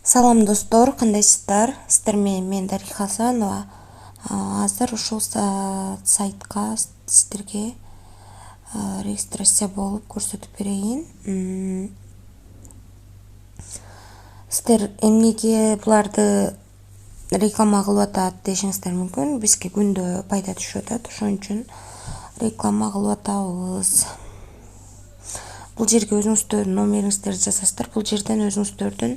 Салам достор, кандайсыздар? Сиздер менен мен Дарига Хасанова. Азыр ушул сайтка сиздерге регистрация болуп көрсөтүп берейин. Сиздер эмнеге буларды реклама кылып атат дешиңиздер мүмкүн. Бизге күндө пайда түшүп атат, ошон үчүн реклама кылып атабыз. Бул жерге өзүңүздөрдүн номериңиздерди жазасыздар. Бул жерден өзүңүздөрдүн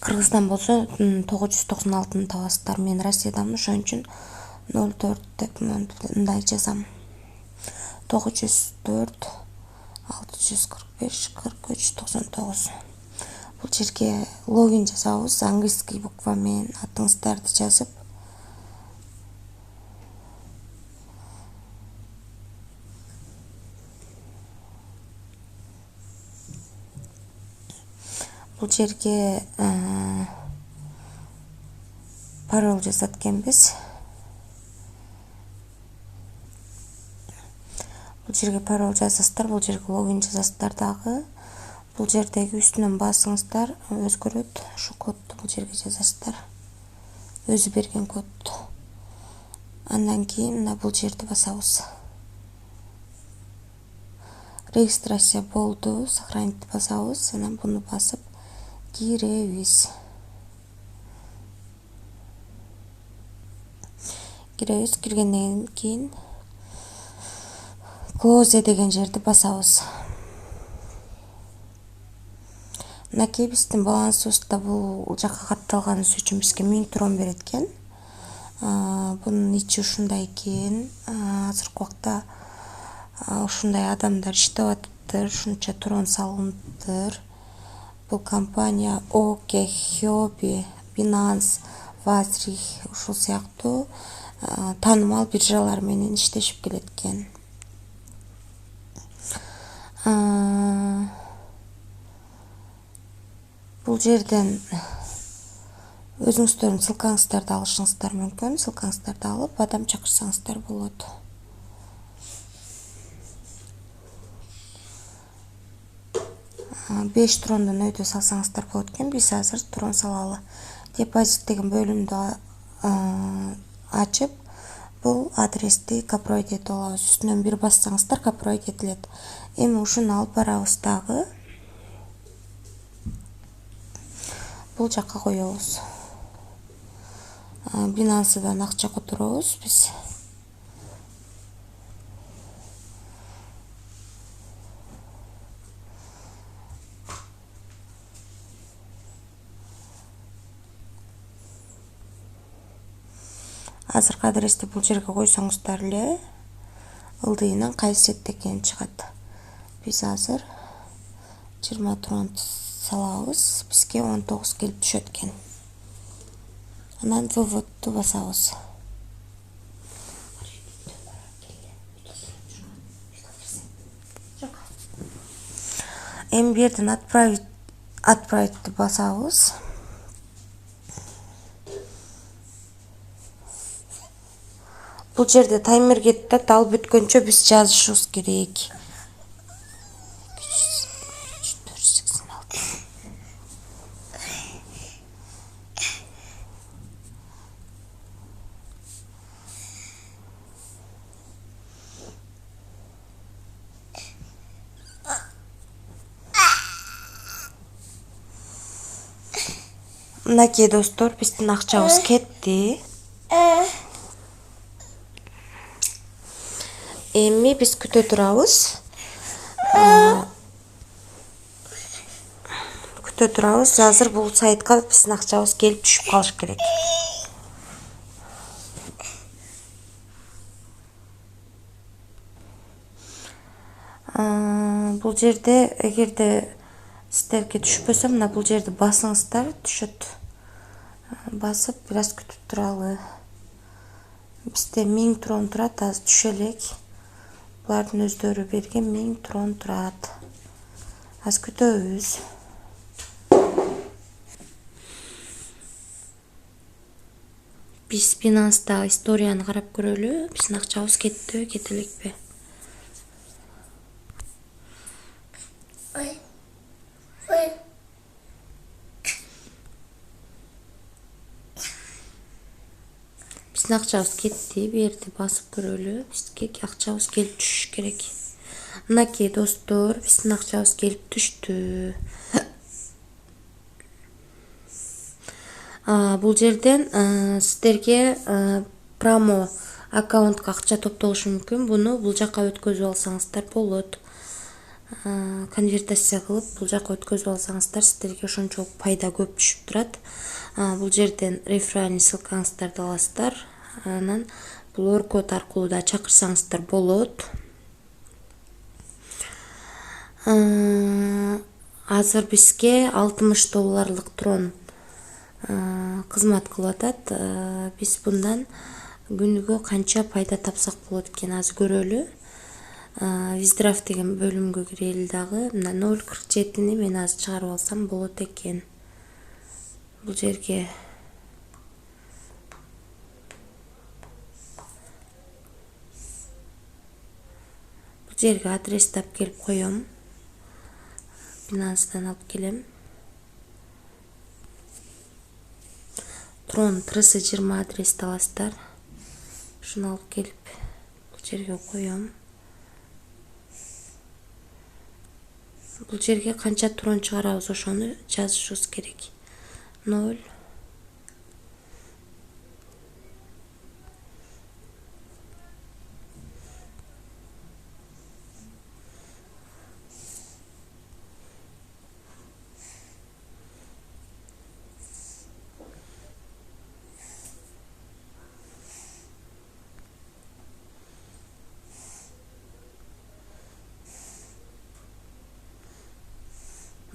Кыргызстан болсо 996-ны табасыздар. Мен Россиядамын, ошон үчүн 04 деп мындай жазам. 904 645 43 99. Бул жерге логин жасабыз, английский буква менен атыңыздарды жазып. Бул жерге пароль жасат экенбиз. Бул жерге пароль жазасыздар, бул жерге логин жазасыздар дагы. Бул жердеги үстүнөн басыңыздар, өзгөрөт. Ошо кодду бул жерге жазасыздар. Өзү берген код. Андан кийин мына бул жерди басабыз. Регистрация болду, сохранить басабыз, анан буну басып киребиз. Киргенден кийин close деген жерди басабыз. Мынакей биздин балансыбызда бул жакка катталганыбыз үчүн бизге 1000 трон берет экен. Бунун ичи ушундай экен. Азыркы убакта ушундай адамдар иштеп атыптыр, ушунча трон салыныптыр. Бул компания Оке, Хёби, Binance, Вазрих ушул сыяктуу таанымал биржалар менен иштешип келет экен. Бул жерден өзүңүздөрдүн ссылкаңыздарды алышыңыздар мүмкүн. Ссылкаңыздарды алып, адам чакырсаңыздар болот. Беш трондон өйдө салсаңыздар болот экен. Биз азыр трон салалы. Депозит деген бөлүмдү ачып, бул адрести копировать этип алабыз. Үстүнөн бир бассаңыздар копировать этилет. Эми ушуну алып барабыз дагы. Бул жакка коебуз. Binance'дан акча которобуз биз. Азыркы адрести бул жерге койсоңуздар эле ылдыйынан кайсы четте экени чыгат. Биз азыр 20 трон салабыз, бизге 19 келип түшөт экен. Анан выводду басабыз. Эми бу жерден отправить басабыз. Бул жерде таймер кетет, ал бүткөнчө биз жазышыбыз керек. Мынакей достор, биздин акчабыз кетти. Эми биз күтө турабыз. Азыр бул сайтка биздин акчабыз келип түшүп калыш керек. Бул жерде эгерде сиздерге түшпөсө, мына бул жерди басыңыздар, түшөт. Басып бир аз күтүп туралы. Бизде 1000 трон турат, азыр түшө элек. Булардын өздөрү берген 1000 трон турат. Аз күтөбүз. Биз Binance'да историяны карап көрөлү. Биздин акчабыз кеттиби, кете элекпи? Биздин акчабыз кетти. Бу жерде басып көрөлү. Бизге акчабыз келип түшүш керек. Мынакей достор, биздин акчабыз келип түштү. Бул жерден сиздерге промо аккаунтка акча топтолушу мүмкүн. Буну бул жака өткөзүп алсаңыздар болот. Конвертация кылып бул жака өткөзүп алсаңыздар сиздерге ошончолук пайда көп түшүп турат. Бул жерден реферальный ссылкаңыздарды аласыздар. Анан бул оркод аркылуу да чакырсаңыздар болот. Азыр бизге $60 трон кызмат кылып атат. Биз bundan күнүгө канча пайда тапсак болот экен азыр көрөлү. Виздраф деген бөлүмгө кирели дагы. Мына 0.47-ни мен азыр чыгарып алсам болот экен. Бул жерге адрести алып келип коем. Binance'дан алып келем. Tron TRS20 адрести аласыздар. Шуну алып келип бул жерге коем. Бул жерге канча трон чыгарабыз ошону жазышыбыз керек. 0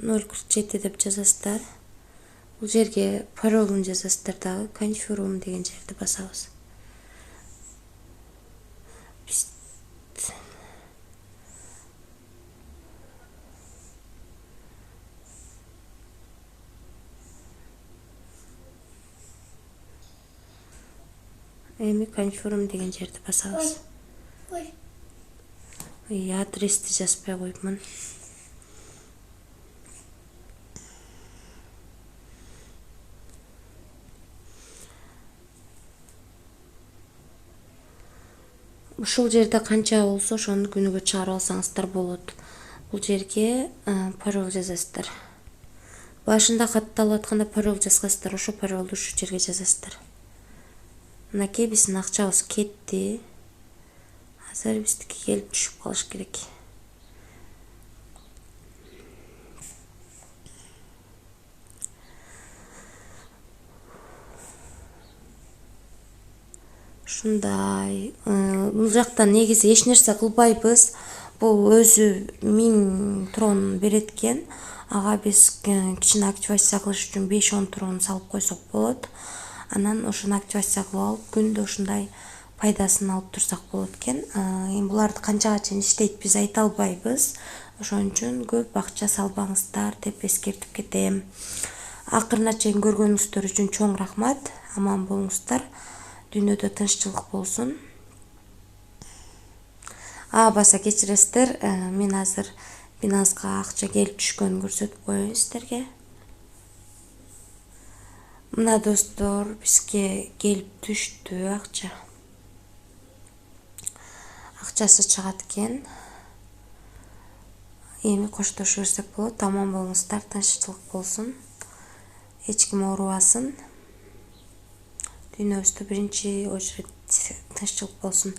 0.47 деп жазасыздар. Бул жерге паролун жазасыздар дагы. Confirm деген жерди басабыз. Эми Confirm деген жерди басабыз. Адрести жазбай койупмун. Ушул жерде канча болсо ошону күнүгө чыгарып алсаңыздар болот. Бул жерге пароль жазасыздар. Башында катталып атканда пароль жазгансыздар, ошо паролду ушул жерге жазасыздар. Мынакей биздин акчабыз кетти. Азыр биздики келип түшүп калыш керек. Ушундай. Бул жактан негизи эч нерсе кылбайбыз. Бул өзү 1000 трон берет экен. Ага биз кичине активация кылыш үчүн 5-10 трон салып койсок болот. Анан ошону активация кылып алып, күндө ушундай пайдасын алып турсак болот экен. Эми буларды канчага чейин иштейт биз айта албайбыз. Ошон үчүн көп акча салбаңыздар деп эскертип кетем. Акырына чейин көргөнүңүздөр үчүн чоң рахмат. Аман болуңуздар. Дүйнөдө тынччылык болсун. Баса кечиресиздер. Мен азыр Binance'га акча келип түшкөнүн көрсөтүп коеюн сиздерге. Мына достор, бизге келип түштү акча. Акчасы чыгат экен. Эми коштошо берсек болот. Аман болуңуздар, тынччылык болсун. Эч ким оорубасын. Дүйнөбүздө биринчи очередь тынччылык болсун.